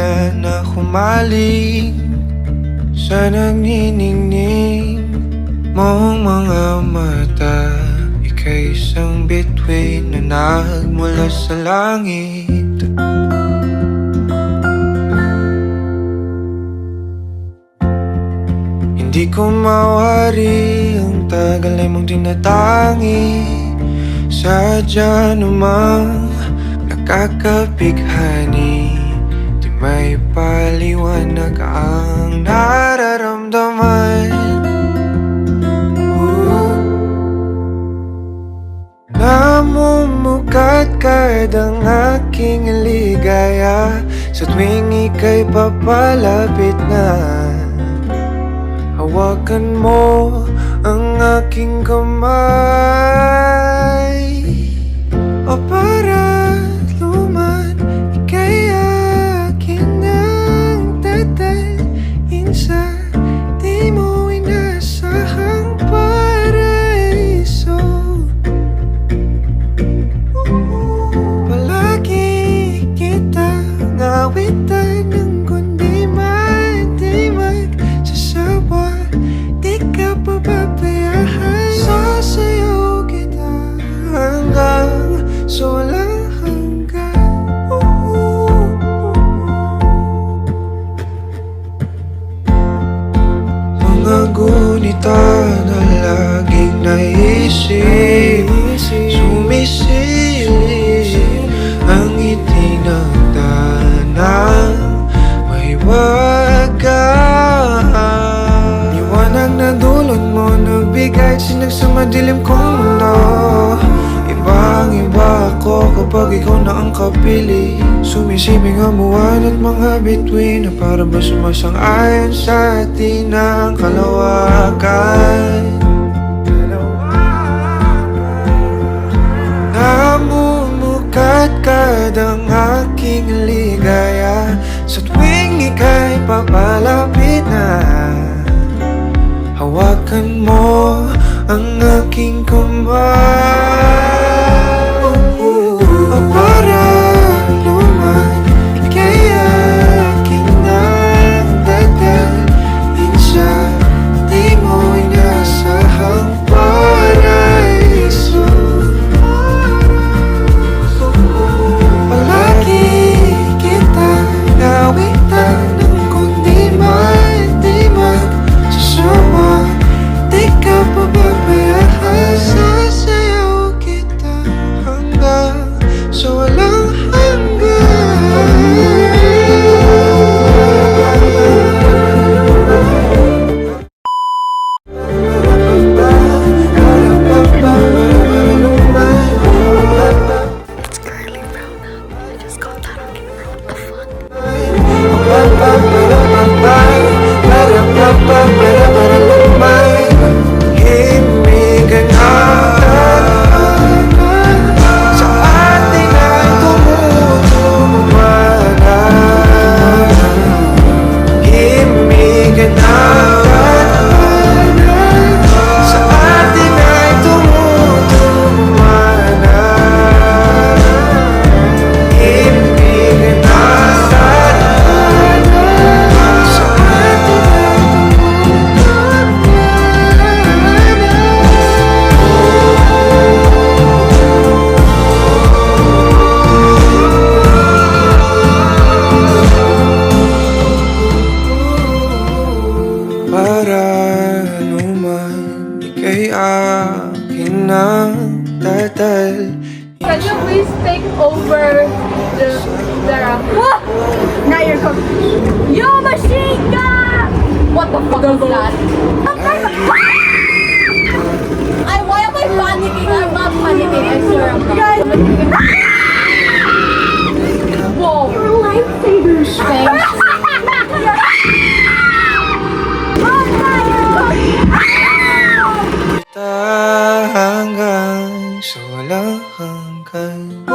ka na humaling sa nagniningning mong mga mata. Ika'y isang bituin na nagmula sa langit. Hindi ko mawari ang tagal ay mong tinatangi. Sadya namang nakakapighani, di may paliwanag ang nararamdaman. Namumukat kadang aking ligaya sa tuwing ika'y papalapit na. Hawakan mo ang aking kamay, o para luman, ika'y akin ng tatalin sa di mo inasahang paraiso. Palagi kitang awitan ng kundi man magsasawa, di ka pababayaan. Sasayaw kita hanggang sa walang hanggan. Mga gunita na laging naisip, sumisilip ang itinagdanang may wagas. Liwanag na dulot mo nagbigay sinag sa madilim kong mundo. Ibang-iba ako kapag ikaw na ang kapili. Sumisibing ang buwan at mga bituin na para ba sumasang-ayon sa atin ang kalawakan. Namumukat kadang aking ligaya sa tuwing ika'y papalapit na. Hawakan mo ang aking kamay, o para luman, ika'y aking nagdadalhin sa di mo inasahang paraiso. Palagi kitang awitan ng kundi di magsasawa, di ka pababayaan. Sasayaw kita hanggang sa walang It's curly brown now. I just got that on camera. What the fuck? Himigan natin sa ating ay tumutulumana. Himigan natin sa ating ay tumutulumana. Himigan natin sa ating para luman, ika'y akin ng tatal. Can you please take over the what? Now you're coming. Yo, machine gun! What the fuck is that? Why am I panicking? I'm not panicking, I swear I'm not. Whoa. Lifesavers. Thanks. Hanggang sa walang hanggan.